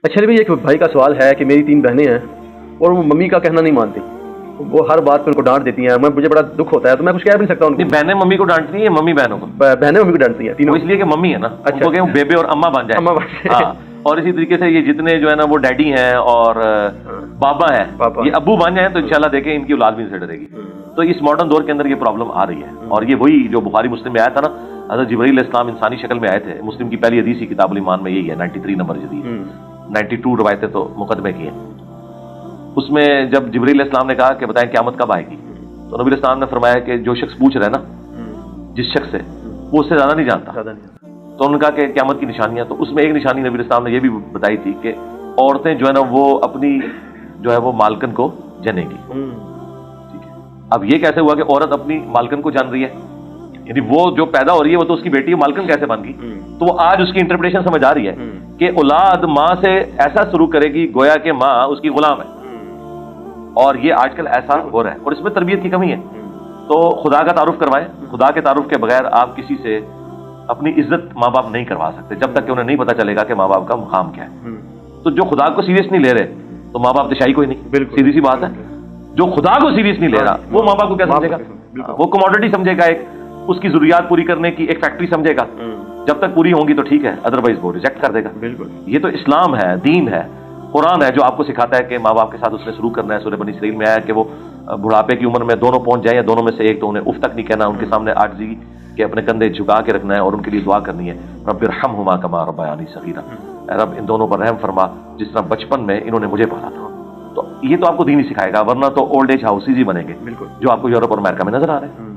اچھا بھی ایک بھائی کا سوال ہے کہ میری 3 بہنیں ہیں اور وہ ممی کا کہنا نہیں مانتی، وہ ہر بات پہ ان کو ڈانٹ دیتی ہیں، مجھے بڑا دکھ ہوتا ہے، تو میں کچھ کہہ بھی نہیں سکتا ان کو۔ بہنیں ممی کو ڈانٹتی ہیں، ممی بہنوں کو؟ بہنیں ممی کو ڈانٹتی ہیں تینوں، اس لیے کہ ممی ہے نا، ان کو کہ وہ بیبے اور اماں بن جائے۔ ہاں، اور اسی طریقے سے یہ جتنے جو ہے نا وہ ڈیڈی ہیں اور بابا ہیں، یہ ابو بن جائیں تو انشاءاللہ دیکھیں ان کی اولاد بھی ان سے ڈرے گی۔ تو اس ماڈرن دور کے اندر یہ پرابلم آ رہی ہے، اور یہ وہی جو بخاری مسلم میں آیا تھا نا، حضرت جبرائیل علیہ السلام انسانی شکل میں آئے تھے۔ مسلم کی پہلی حدیث ہی کتاب الایمان میں یہی ہے، 93 نمبر حدیث، 92 روایتیں تو مقدمے کی ہیں۔ اس میں جب جبرائیل علیہ السلام نے کہا کہ بتائیں قیامت کب آئے گی، تو نبی علیہ السلام نے فرمایا کہ جو شخص پوچھ رہا ہے نا جس شخص سے، وہ اس سے زیادہ نہیں جانتا۔ تو انہوں نے کہا کہ قیامت کی نشانیاں، تو اس میں ایک نشانی نبی علیہ السلام نے یہ بھی بتائی تھی کہ عورتیں جو ہے نا وہ اپنی جو ہے وہ مالکن کو جنیں گی۔ ٹھیک ہے، اب یہ کیسے ہوا کہ عورت اپنی مالکن کو جان رہی ہے؟ یعنی وہ جو پیدا ہو رہی ہے وہ تو اس کی بیٹی ہے، مالکن کیسے بن گئی؟ تو وہ آج اس کی انٹرپریٹیشن سمجھ آ رہی ہے کہ اولاد ماں سے ایسا سلوک کرے گی گویا کہ ماں اس کی غلام ہے، اور یہ آج کل ایسا ہو رہا ہے، اور اس میں تربیت کی کمی ہے۔ تو خدا کا تعارف کروائیں، خدا کے تعارف کے بغیر آپ کسی سے اپنی عزت ماں باپ نہیں کروا سکتے جب تک کہ انہیں نہیں پتا چلے گا کہ ماں باپ کا مقام کیا ہے۔ تو جو خدا کو سیریس نہیں لے رہے تو ماں باپ دشائی کوئی نہیں، سیدھی سی بات ہے۔ جو خدا کو سیریس نہیں لے رہا وہ ماں باپ کو کیا سمجھے گا؟ وہ کموڈٹی سمجھے گا، ایک اس کی ضروریات پوری کرنے کی ایک فیکٹری سمجھے گا۔ جب تک پوری ہوں گی تو ٹھیک ہے، ادروائز وہ ریجیکٹ کر دے گا۔ بالکل، یہ تو اسلام ہے، دین ہے، قرآن ہے جو آپ کو سکھاتا ہے کہ ماں باپ کے ساتھ اس نے سلوک کرنا ہے۔ سورہ بنی اسرائیل میں آیا کہ وہ بڑھاپے کی عمر میں دونوں پہنچ جائیں یا دونوں میں سے ایک، تو انہیں اف تک نہیں کہنا، ان کے سامنے عاجزی کہ اپنے کندھے جھکا کے رکھنا ہے اور ان کے لیے دعا کرنی ہے، رب ارحمہما کما ربیانی صغیرا، اے رب ان دونوں پر رحم فرما جس طرح بچپن میں انہوں نے مجھے پالا تھا۔ تو یہ تو آپ کو دین ہی سکھائے گا، ورنہ تو اولڈ ایج ہاؤسز ہی بنیں گے جو آپ کو یورپ اور امریکہ میں نظر آ رہے ہیں۔